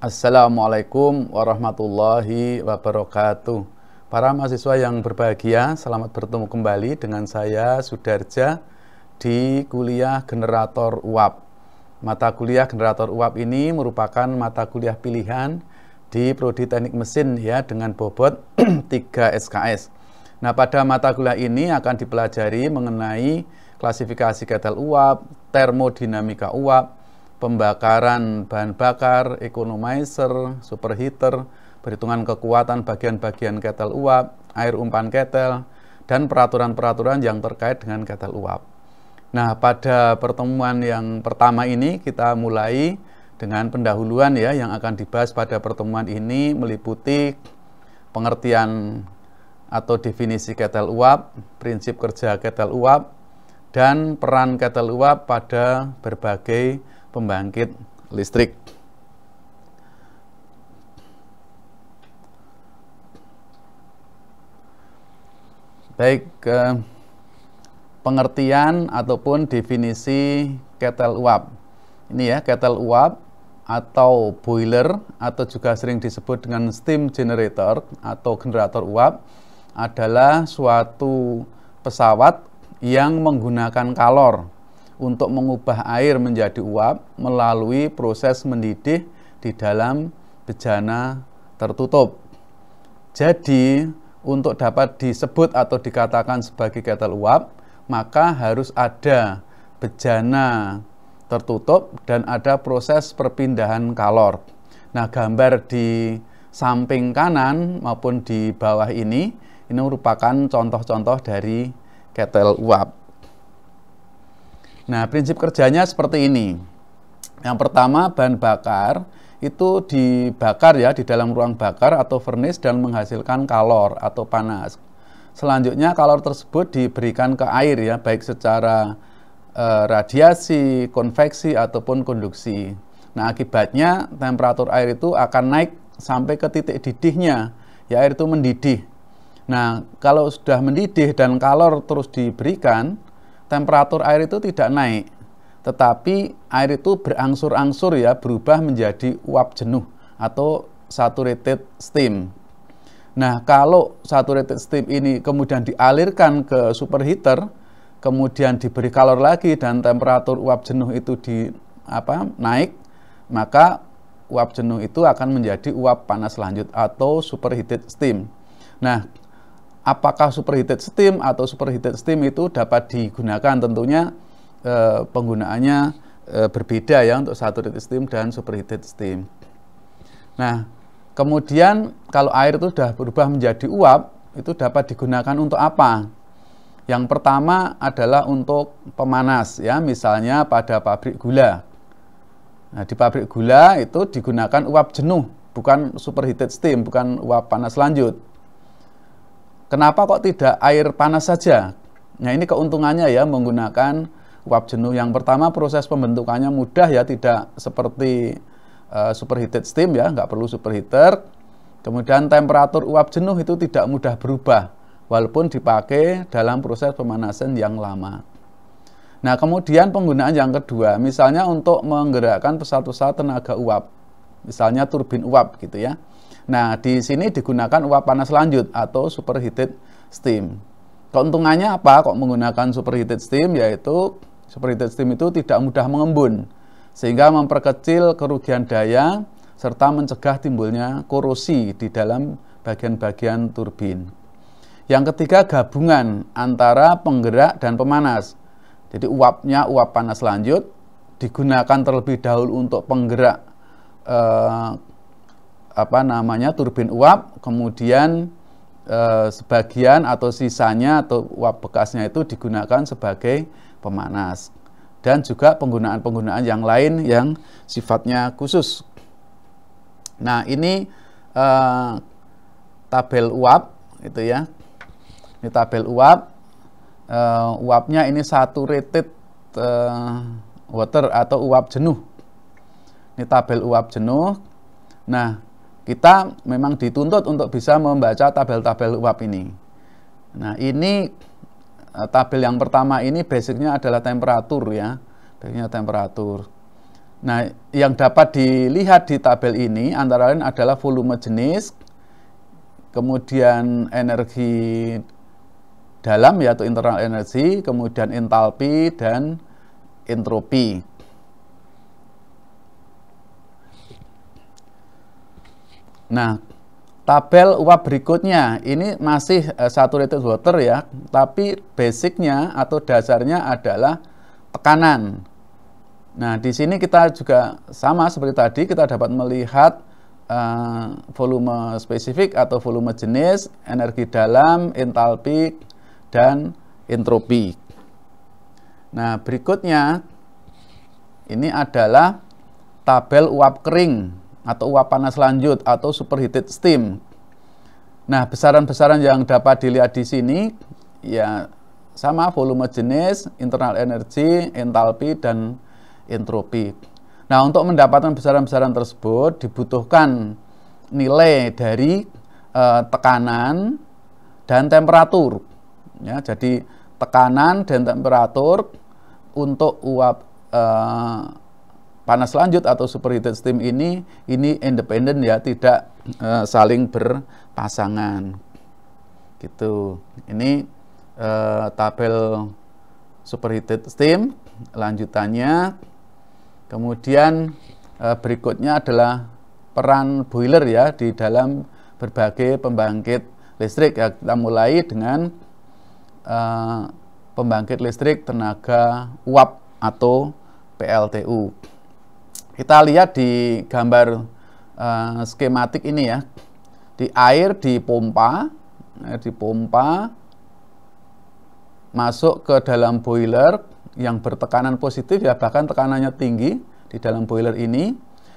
Assalamualaikum warahmatullahi wabarakatuh. Para mahasiswa yang berbahagia, selamat bertemu kembali dengan saya Sudarja di kuliah generator uap. Mata kuliah generator uap ini merupakan mata kuliah pilihan di Prodi Teknik Mesin ya, dengan bobot 3 SKS. Nah, pada mata kuliah ini akan dipelajari mengenai klasifikasi ketel uap, termodinamika uap, pembakaran bahan bakar, economizer, superheater, perhitungan kekuatan bagian-bagian ketel uap, air umpan ketel, dan peraturan-peraturan yang terkait dengan ketel uap. Nah, pada pertemuan yang pertama ini kita mulai dengan pendahuluan ya, yang akan dibahas pada pertemuan ini meliputi pengertian atau definisi ketel uap, prinsip kerja ketel uap, dan peran ketel uap pada berbagai pembangkit listrik. Baik, pengertian ataupun definisi ketel uap. Ini ya, ketel uap atau boiler atau juga sering disebut dengan steam generator atau generator uap adalah suatu pesawat yang menggunakan kalor untuk mengubah air menjadi uap melalui proses mendidih di dalam bejana tertutup. Jadi, untuk dapat disebut atau dikatakan sebagai ketel uap, maka harus ada bejana tertutup dan ada proses perpindahan kalor. Nah, gambar di samping kanan maupun di bawah ini merupakan contoh-contoh dari ketel uap. Nah, prinsip kerjanya seperti ini. Yang pertama, bahan bakar itu dibakar ya di dalam ruang bakar atau furnace dan menghasilkan kalor atau panas. Selanjutnya kalor tersebut diberikan ke air ya, baik secara radiasi, konveksi ataupun konduksi. Nah, akibatnya temperatur air itu akan naik sampai ke titik didihnya, ya air itu mendidih. Nah, kalau sudah mendidih dan kalor terus diberikan, temperatur air itu tidak naik, tetapi air itu berangsur-angsur ya, berubah menjadi uap jenuh atau saturated steam. Nah, kalau saturated steam ini kemudian dialirkan ke superheater, kemudian diberi kalor lagi dan temperatur uap jenuh itu naik, maka uap jenuh itu akan menjadi uap panas lanjut atau superheated steam. Nah, apakah superheated steam atau superheated steam itu dapat digunakan? Tentunya penggunaannya berbeda ya untuk saturated steam dan superheated steam. Nah, kemudian kalau air itu sudah berubah menjadi uap, itu dapat digunakan untuk apa? Yang pertama adalah untuk pemanas ya, misalnya pada pabrik gula. Nah, di pabrik gula itu digunakan uap jenuh, bukan superheated steam, bukan uap panas lanjut. Kenapa kok tidak air panas saja? Nah, ini keuntungannya ya menggunakan uap jenuh. Yang pertama, proses pembentukannya mudah ya, tidak seperti superheated steam ya, nggak perlu superheater. Kemudian temperatur uap jenuh itu tidak mudah berubah walaupun dipakai dalam proses pemanasan yang lama. Nah, kemudian penggunaan yang kedua, misalnya untuk menggerakkan pesawat-pesawat tenaga uap, misalnya turbin uap gitu ya. Nah, di sini digunakan uap panas lanjut atau superheated steam. Keuntungannya apa kok menggunakan superheated steam? Yaitu superheated steam itu tidak mudah mengembun, sehingga memperkecil kerugian daya serta mencegah timbulnya korosi di dalam bagian-bagian turbin. Yang ketiga, gabungan antara penggerak dan pemanas. Jadi uapnya uap panas lanjut, digunakan terlebih dahulu untuk penggerak turbin uap, kemudian sebagian atau sisanya atau uap bekasnya itu digunakan sebagai pemanas, dan juga penggunaan-penggunaan yang lain yang sifatnya khusus. Nah, ini tabel uap itu ya. Ini tabel uap. Uapnya ini saturated water atau uap jenuh. Ini tabel uap jenuh. Nah, kita memang dituntut untuk bisa membaca tabel-tabel uap ini. Nah, ini tabel yang pertama ini basicnya adalah temperatur ya. Basicnya temperatur. Nah, yang dapat dilihat di tabel ini antara lain adalah volume jenis, kemudian energi dalam yaitu internal energi, kemudian entalpi dan entropi. Nah, tabel uap berikutnya ini masih saturated water ya, tapi basicnya atau dasarnya adalah tekanan. Nah, di sini kita juga sama seperti tadi, kita dapat melihat volume spesifik atau volume jenis, energi dalam, entalpi, dan entropi. Nah, berikutnya ini adalah tabel uap kering atau uap panas lanjut atau superheated steam. Nah, besaran-besaran yang dapat dilihat di sini ya sama, volume jenis, internal energi, entalpi, dan entropi. Nah, untuk mendapatkan besaran-besaran tersebut dibutuhkan nilai dari tekanan dan temperatur. Ya, jadi tekanan dan temperatur untuk uap panas lanjut atau superheated steam ini independen ya, tidak saling berpasangan. Gitu. Ini tabel superheated steam lanjutannya. Kemudian berikutnya adalah peran boiler ya di dalam berbagai pembangkit listrik ya. Kita mulai dengan pembangkit listrik tenaga uap atau PLTU. Kita lihat di gambar skematik ini ya. Di air dipompa masuk ke dalam boiler yang bertekanan positif ya, bahkan tekanannya tinggi di dalam boiler ini.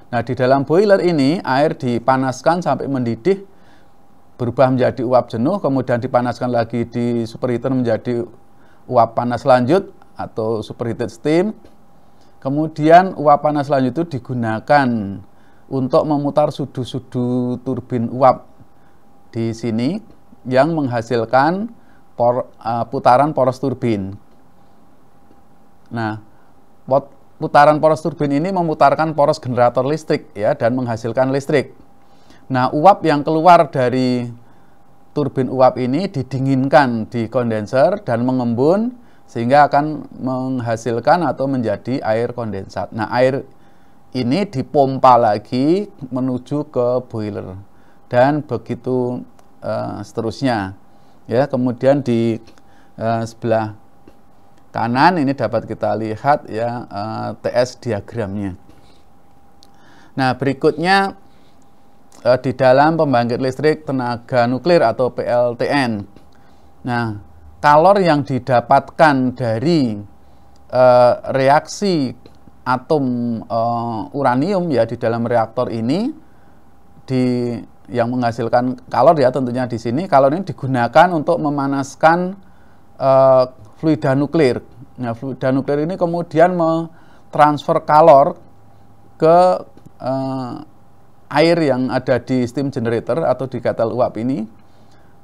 Nah, di dalam boiler ini air dipanaskan sampai mendidih, berubah menjadi uap jenuh, kemudian dipanaskan lagi di superheater menjadi uap panas lanjut atau superheated steam. Kemudian uap panas lanjut itu digunakan untuk memutar sudu-sudu turbin uap di sini yang menghasilkan putaran poros turbin. Nah, putaran poros turbin ini memutarkan poros generator listrik ya dan menghasilkan listrik. Nah, uap yang keluar dari turbin uap ini didinginkan di kondenser dan mengembun sehingga akan menghasilkan atau menjadi air kondensat. Nah, air ini dipompa lagi menuju ke boiler dan begitu seterusnya. Ya, kemudian di sebelah kanan ini dapat kita lihat ya TS diagramnya. Nah, berikutnya di dalam pembangkit listrik tenaga nuklir atau PLTN. Nah, kalor yang didapatkan dari reaksi atom uranium ya di dalam reaktor ini yang menghasilkan kalor ya, tentunya di sini kalor ini digunakan untuk memanaskan fluida nuklir. Nah, fluida nuklir ini kemudian mentransfer kalor ke air yang ada di steam generator atau di ketel uap ini,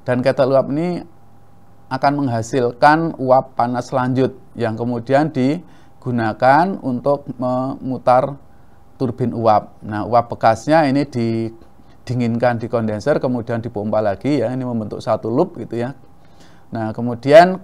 dan ketel uap ini akan menghasilkan uap panas lanjut yang kemudian digunakan untuk memutar turbin uap. Nah, uap bekasnya ini didinginkan di kondenser kemudian dipompa lagi ya, ini membentuk satu loop gitu ya. Nah, kemudian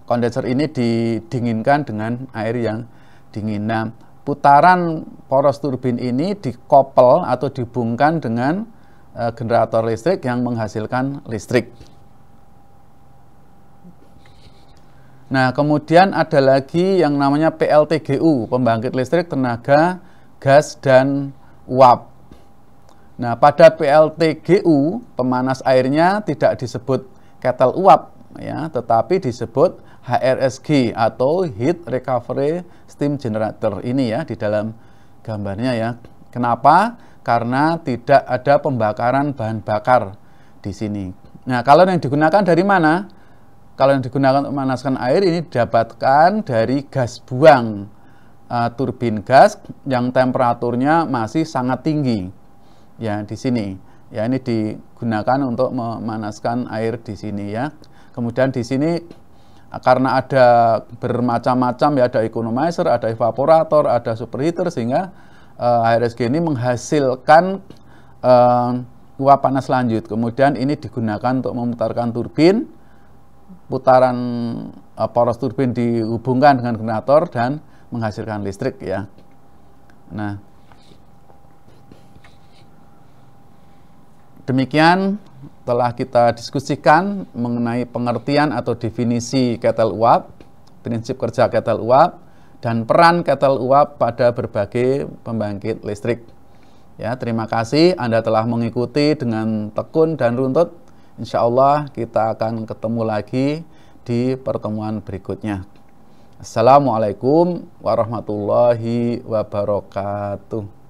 kondenser ini didinginkan dengan air yang dingin. Nah, putaran poros turbin ini dikopel atau dihubungkan dengan generator listrik yang menghasilkan listrik. Nah, kemudian ada lagi yang namanya PLTGU, pembangkit listrik tenaga gas dan uap. Nah, pada PLTGU pemanas airnya tidak disebut ketel uap ya, tetapi disebut HRSG atau Heat Recovery Steam Generator ini ya di dalam gambarnya ya. Kenapa? Karena tidak ada pembakaran bahan bakar di sini. Nah, kalau yang digunakan dari mana? Kalau yang digunakan untuk memanaskan air ini didapatkan dari gas buang turbin gas yang temperaturnya masih sangat tinggi. Ya, di sini. Ya, ini digunakan untuk memanaskan air di sini ya. Kemudian di sini karena ada bermacam-macam ya, ada economizer, ada evaporator, ada superheater, sehingga HRSG ini menghasilkan uap panas lanjut. Kemudian ini digunakan untuk memutarkan turbin, putaran poros turbin dihubungkan dengan generator dan menghasilkan listrik ya. Nah, demikian telah kita diskusikan mengenai pengertian atau definisi ketel uap, prinsip kerja ketel uap, dan peran ketel uap pada berbagai pembangkit listrik. Ya, terima kasih Anda telah mengikuti dengan tekun dan runtut. Insya Allah kita akan ketemu lagi di pertemuan berikutnya. Assalamualaikum warahmatullahi wabarakatuh.